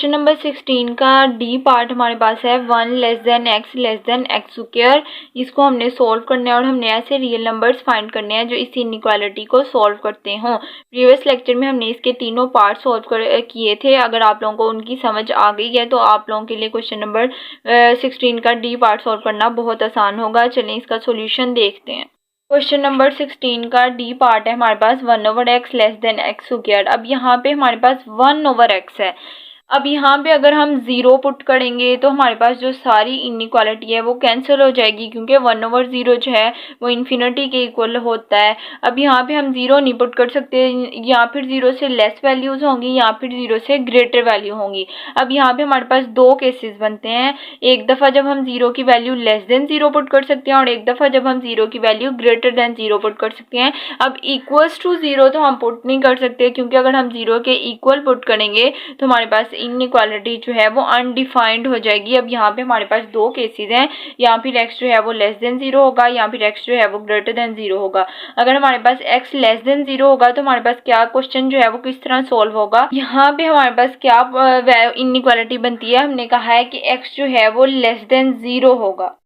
Question number 16 का D part हमारे पास है 1 लेस देन एक्स स्क्वायर। इसको हमने सॉल्व करना है और हमने ऐसे रियल नंबर्स फाइंड करने हैं जो इस इनइक्वालिटी को सॉल्व करते हों। प्रीवियस लेक्चर में हमने इसके तीनों पार्ट सॉल्व किए थे। अगर आप लोगों को उनकी समझ आ गई है तो आप लोगों के लिए क्वेश्चन नंबर 16 का डी पार्ट सॉल्व करना बहुत आसान होगा। चलें इसका सोल्यूशन देखते हैं। क्वेश्चन नंबर 16 का डी पार्ट है हमारे पास 1/x less than x square. अब यहाँ पे हमारे पास 1/x है। अब यहाँ पे अगर हम 0 पुट करेंगे तो हमारे पास जो सारी इनइक्वालिटी है वो कैंसिल हो जाएगी, क्योंकि 1/0 जो है वो इन्फिनिटी के इक्वल होता है। अब यहाँ पे हम 0 नहीं पुट कर सकते, या फिर 0 से लेस वैल्यूज़ होंगी या फिर 0 से ग्रेटर वैल्यू होंगी। अब यहाँ पे हमारे पास दो केसेस बनते हैं। एक दफ़ा जब हम 0 की वैल्यू लेस देन 0 पुट कर सकते हैं और एक दफ़ा जब हम 0 की वैल्यू ग्रेटर देन 0 पुट कर सकते हैं। अब इक्वल्स टू 0 तो हम पुट नहीं कर सकते, क्योंकि अगर हम 0 के इक्वल पुट करेंगे तो हमारे पास इनइक्वालिटी जो है वो अनडिफाइंड हो जाएगी। अब यहाँ पे हमारे पास दो केसेस हैं, या फिर x जो है वो लेस देन 0 होगा या फिर x जो है वो ग्रेटर देन 0 होगा। अगर हमारे पास x लेस देन 0 होगा तो हमारे पास क्या क्वेश्चन जो है वो किस तरह सॉल्व होगा। यहाँ पे हमारे पास क्या इनइक्वालिटी बनती है, हमने कहा है कि x जो है वो लेस देन 0 होगा।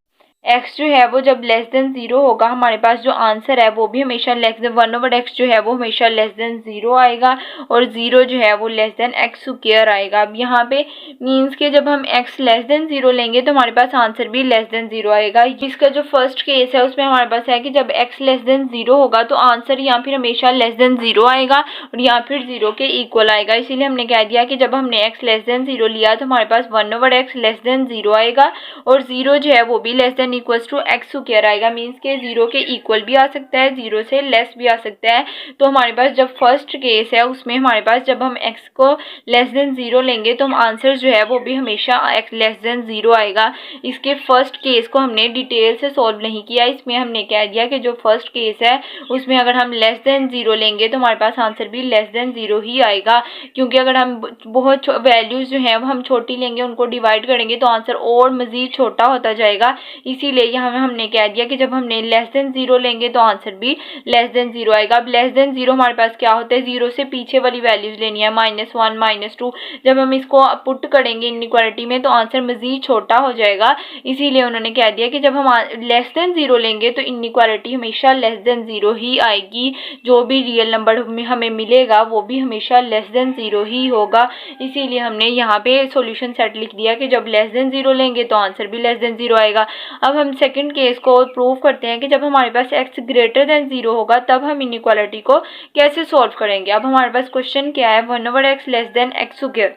x जो है वो जब लेस देन 0 होगा हमारे पास जो आंसर है वो भी हमेशा लेस देन 1/x जो है वो हमेशा लेस देन 0 आएगा और 0 जो है वो लेस देन एक्स स्क्वायर आएगा। अब यहाँ पे मीन्स के जब हम x लेस देन 0 लेंगे तो हमारे पास आंसर भी लेस देन 0 आएगा। इसका जो फर्स्ट केस है उसमें हमारे पास है कि जब x लेस देन 0 होगा तो आंसर यहाँ फिर हमेशा लेस देन 0 आएगा और यहाँ फिर 0 के इक्वल आएगा। इसीलिए हमने कह दिया कि जब हमने x लेस देन 0 लिया तो हमारे पास 1/x लेस देन 0 आएगा और 0 जो है वो भी less than equals to x square आएगा। मीन्स के 0 के इक्वल भी आ सकता है, 0 से लेस भी आ सकता है। तो हमारे पास जब फर्स्ट केस है उसमें हमारे पास जब हम x को लेस देन 0 लेंगे तो हम आंसर जो है वो भी हमेशा x लेस देन 0 आएगा। इसके फर्स्ट केस को हमने डिटेल से सॉल्व नहीं किया, इसमें हमने कह दिया कि जो फर्स्ट केस है उसमें अगर हम लेस देन 0 लेंगे तो हमारे पास आंसर भी लेस देन 0 ही आएगा, क्योंकि अगर हम बहुत वैल्यूज जो है वो हम छोटी लेंगे उनको डिवाइड करेंगे तो आंसर और मजीद छोटा होता जाएगा। इसीलिए यहाँ हमने कह दिया कि जब हमने लेस देन 0 लेंगे तो आंसर भी लेस देन 0 आएगा। अब लेस देन 0 हमारे पास क्या होता है, 0 से पीछे वाली वैल्यूज लेनी है, -1 -2। जब हम इसको पुट करेंगे इनइक्वालिटी में तो आंसर मजीद छोटा हो जाएगा। इसीलिए उन्होंने कह दिया कि जब हम लेस देन 0 लेंगे तो इनइक्वालिटी हमेशा लेस देन 0 ही आएगी। जो भी रियल नंबर हमें मिलेगा वो भी हमेशा लेस देन 0 ही होगा। इसीलिए हमने यहाँ पे सॉल्यूशन सेट लिख दिया कि जब लेस देन 0 लेंगे तो आंसर भी लेस देन 0 आएगा। अब हम सेकंड केस को प्रूव करते हैं कि जब हमारे पास x ग्रेटर देन 0 होगा तब हम इनइक्वालिटी को कैसे सॉल्व करेंगे। अब हमारे पास क्वेश्चन क्या है, 1/x less than x square.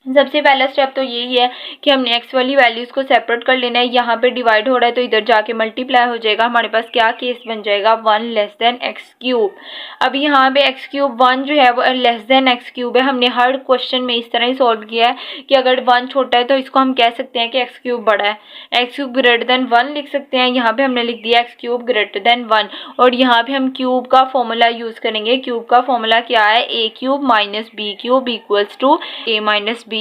सबसे पहला स्टेप तो यही है कि हमने x वाली वैल्यूज़ को सेपरेट कर लेना है। यहाँ पे डिवाइड हो रहा है तो इधर जाके मल्टीप्लाई हो जाएगा। हमारे पास क्या केस बन जाएगा, 1 लेस देन एक्स क्यूब। अब यहाँ पे एक्स क्यूब 1 जो है वो लेस देन एक्स क्यूब है। हमने हर क्वेश्चन में इस तरह ही सॉल्व किया है कि अगर 1 छोटा है तो इसको हम कह सकते हैं कि एक्स क्यूब बड़ा है, एक्स क्यूब ग्रेटर देन 1 लिख सकते हैं। यहाँ पे हमने लिख दिया एक्स क्यूब ग्रेटर देन 1 और यहाँ पे हम क्यूब का फॉर्मूला यूज़ करेंगे। क्यूब का फॉर्मूला क्या है, a cube minus B cube equals to a minus B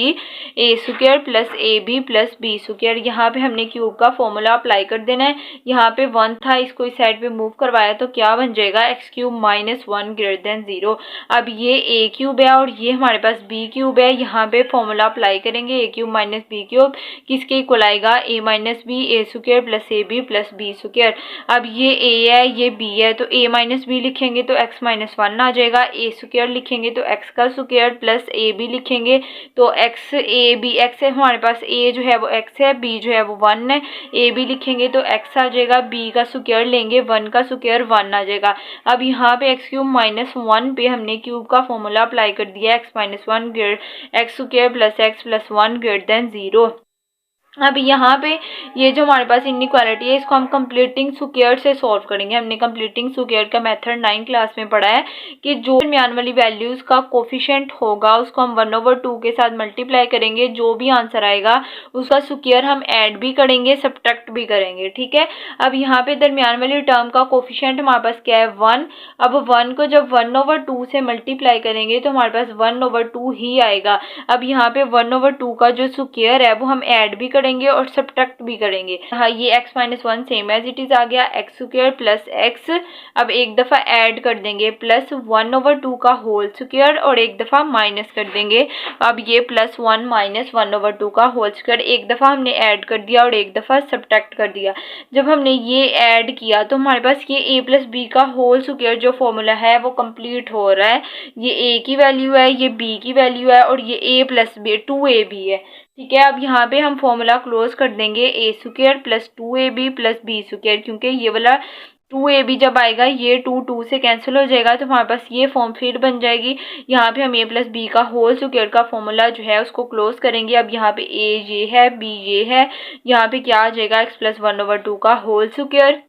A square plus A B plus B square. यहाँ पे हमने क्यूब का फॉर्मूला अप्लाई कर देना है। यहाँ पे 1 था, इसको इस साइड पे मूव करवाया तो क्या बन जाएगा, x cube minus 1 greater than 0। अब ये ए क्यूब है और ये हमारे पास बी क्यूब है। यहाँ पे फॉर्मूला अप्लाई करेंगे, A cube minus B cube किसके इक्वल आएगा, A minus B A square plus A B plus B square. अब ये ए है ये बी है तो ए माइनस बी लिखेंगे तो एक्स माइनस 1 आ जाएगा, ए स्क्वायर लिखेंगे तो एक्स का स्क्वायर प्लस ए बी लिखेंगे तो एक्स ए बी एक्स है हमारे पास, ए जो है वो एक्स है, बी जो है वो 1 है, ए बी लिखेंगे तो एक्स आ जाएगा, बी का स्क्वायर लेंगे 1 का स्क्वायर 1 आ जाएगा। अब यहाँ पे एक्स क्यूब माइनस 1 पे हमने क्यूब का फॉर्मूला अप्लाई कर दिया, x minus 1 x square plus x plus 1 greater than 0। अब यहाँ पे ये जो हमारे पास इनइक्वालिटी है इसको हम कंप्लीटिंग स्क्वायर से सॉल्व करेंगे। हमने कंप्लीटिंग स्क्वायर का मेथड 9 क्लास में पढ़ा है कि जो दरमियान वाली वैल्यूज़ का कोफिशिएंट होगा उसको हम 1/2 के साथ मल्टीप्लाई करेंगे। जो भी आंसर आएगा उसका स्क्वायर हम ऐड भी करेंगे सब्ट्रैक्ट भी करेंगे, ठीक है। अब यहाँ पे दरमियान वाली टर्म का कोफिशिएंट हमारे पास क्या है, 1। अब 1 को जब 1/2 से मल्टीप्लाई करेंगे तो हमारे पास 1/2 ही आएगा। अब यहाँ पे 1/2 का जो स्क्वायर है वो हम ऐड भी करेंगे करेंगे और सब्ट्रैक्ट भी करेंगे। हाँ, ये x minus 1 same as it is आ गया, एक्स स्क्वायर प्लस एक्स, अब एक दफ़ा ऐड कर देंगे प्लस 1/2 का होल स्क्वायर और एक दफ़ा माइनस कर देंगे। अब ये प्लस 1 माइनस 1/2 का होल स्क्वायर एक दफ़ा हमने ऐड कर दिया और एक दफ़ा सब्ट्रैक्ट कर दिया। जब हमने ये ऐड किया तो हमारे पास ये a प्लस बी का होल स्क्वायर जो फॉर्मूला है वो कंप्लीट हो रहा है। ये a की वैल्यू है, ये b की वैल्यू है और ये a प्लस बी 2ab है। ठीक है, अब यहाँ पे हम फॉर्मूला क्लोज कर देंगे a square plus 2ab plus b square, क्योंकि ये वाला 2ab जब आएगा ये 2 से कैंसिल हो जाएगा तो हमारे पास ये फॉर्म फिर बन जाएगी। यहाँ पे हम a प्लस बी का होल स्क्वायर का फॉर्मूला जो है उसको क्लोज करेंगे। अब यहाँ पे a ये है, b ये है, यहाँ पे क्या आ जाएगा x प्लस 1/2 का होल स्क्वायर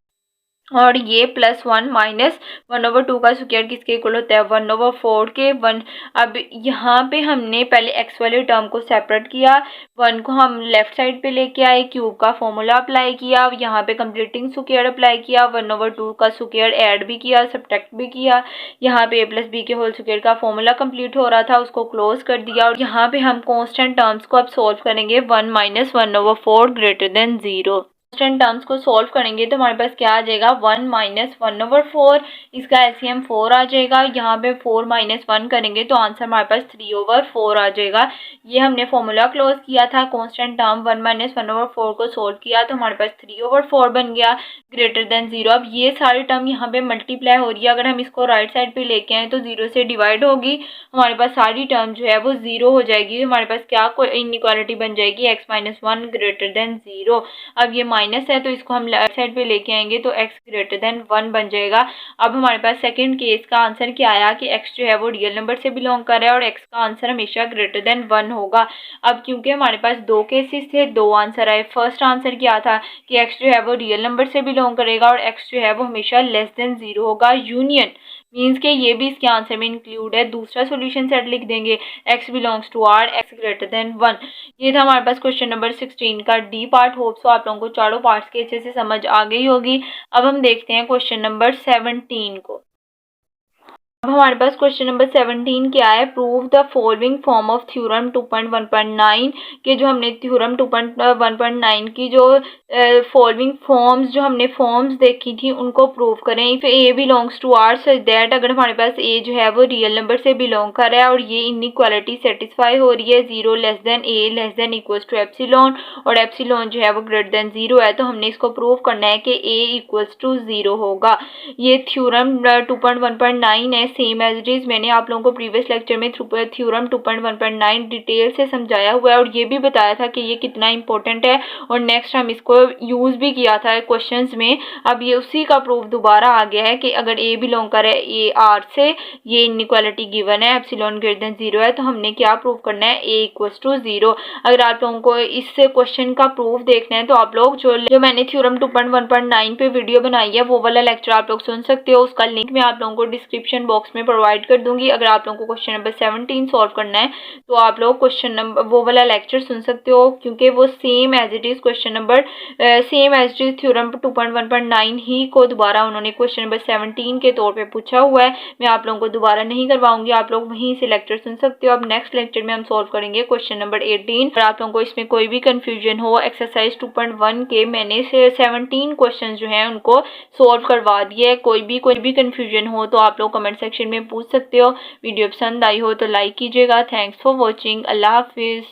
और ये प्लस 1 माइनस 1/2 का स्क्वायर किसके इक्वल होता है 1/4 के 1। अब यहाँ पे हमने पहले x वाले टर्म को सेपरेट किया, 1 को हम लेफ्ट साइड पे लेके आए, क्यूब का फॉर्मूला अप्लाई किया, अब यहाँ पे कंप्लीटिंग स्क्वायर अप्लाई किया, 1/2 का स्क्वायर ऐड भी किया, सब्ट्रैक्ट भी किया। यहाँ पे a प्लस बी के होल स्क्वायर का फॉर्मूला कंप्लीट हो रहा था, उसको क्लोज कर दिया और यहाँ पे हम कॉन्स्टेंट टर्म्स को अब सोल्व करेंगे 1 minus 1/4 greater than 0। Constant terms को सॉल्व करेंगे तो हमारे पास क्या आ जाएगा 1 माइनस 1/4, इसका एलसीएम 4 आ जाएगा। यहाँ पे 4 माइनस 1 करेंगे तो आंसर हमारे पास 3/4 आ जाएगा। ये हमने फॉर्मूला क्लोज किया था, कॉन्स्टेंट टर्म 1 माइनस 1/4 को सोल्व किया तो हमारे पास 3/4 बन गया ग्रेटर देन 0। अब ये सारी टर्म यहाँ पे मल्टीप्लाई हो रही है, अगर हम इसको राइट साइड पे लेके आए तो 0 से डिवाइड होगी, हमारे पास सारी टर्म जो है वो 0 हो जाएगी। हमारे पास क्या कोई इनइक्वालिटी बन जाएगी x माइनस 1 ग्रेटर देन 0। अब ये माइनस है तो इसको हम लेफ्ट साइड पे लेके आएंगे तो x ग्रेटर देन 1 बन जाएगा। अब हमारे पास सेकंड केस का आंसर क्या आया कि x जो है वो रियल नंबर से बिलोंग कर रहा है और x का आंसर हमेशा ग्रेटर देन 1 होगा। अब क्योंकि हमारे पास दो केसेस थे, दो आंसर आए। फर्स्ट आंसर क्या था कि x जो है वो रियल नंबर से बिलोंग करेगा और x जो है वो हमेशा लेस देन 0 होगा। यूनियन मीन्स के ये भी इसके आंसर में इंक्लूड है। दूसरा सॉल्यूशन सेट लिख देंगे x belongs to R, x greater than 1। ये था हमारे पास क्वेश्चन नंबर 16 का डी पार्ट। होप सो आप लोगों को चारों पार्ट्स के अच्छे से समझ आ गई होगी। अब हम देखते हैं क्वेश्चन नंबर 17 को। अब हमारे पास क्वेश्चन नंबर 17 क्या है, prove the following form of theorem 2.1.9 के जो हमने थ्योरम 2.1.9 की जो फॉलोइंग फॉर्म्स जो हमने फॉर्म्स देखी थी उनको प्रूव करें। If a belongs to R such that, अगर हमारे पास a जो है वो रियल नंबर से बिलोंग कर रहा है और ये इनइक्वालिटी सेटिस्फाई हो रही है, 0 less than a less than equals to epsilon और एप्सिलॉन जो है वो ग्रेटर देन 0 है, तो हमने इसको प्रूव करना है कि a इक्वल्स टू 0 होगा। ये थ्योरम 2.1.9 है, सेम एज इट इज मैंने आप लोगों को प्रीवियस लेक्चर में थ्योरम 2.1.9 डिटेल से समझाया हुआ है और ये भी बताया था कि ये कितना इंपॉर्टेंट है और नेक्स्ट हम इसको यूज भी किया था क्वेश्चंस में। अब ये उसी का प्रूफ दोबारा आ गया है कि अगर a बिलोंग करे a R से, ये इनइक्वालिटी गिवन है, एप्सिलॉन ग्रेटर देन 0 है, तो हमने क्या प्रूव करना है a इक्वल्स टू 0। अगर आप लोगों को इस क्वेश्चन का प्रूफ देखना है तो आप लोग जो मैंने थ्योरम 2.1.9 पे वीडियो बनाई है वो वाला लेक्चर आप लोग सुन सकते हो, उसका लिंक मैं आप लोगों को डिस्क्रिप्शन बॉक्स में प्रोवाइड कर दूंगी। अगर आप लोगों को क्वेश्चन नंबर 17 सॉल्व करना है तो आप लोग क्वेश्चन नंबर वो वाला लेक्चर सुन सकते हो, क्योंकि वो same as it is question number same as it is theorem 2.1.9 ही को दोबारा उन्होंने क्वेश्चन नंबर 17 के तौर पे पूछा हुआ है। मैं आप लोगों को दोबारा नहीं करवाऊंगी, आप लोग वहीं से लेक्चर सुन सकते हो। अब नेक्स्ट लेक्चर में हम सॉल्व करेंगे क्वेश्चन नंबर 18। अगर आप लोगों को इसमें कोई भी कंफ्यूजन हो, एक्सरसाइज 2.1 के मैंने 17 क्वेश्चन जो हैं उनको सॉल्व करवा दिए, कोई भी कंफ्यूजन हो तो आप लोग कमेंट सेक्शन में पूछ सकते हो। वीडियो पसंद आई हो तो लाइक कीजिएगा। Thanks for watching. अल्लाह हाफिज़।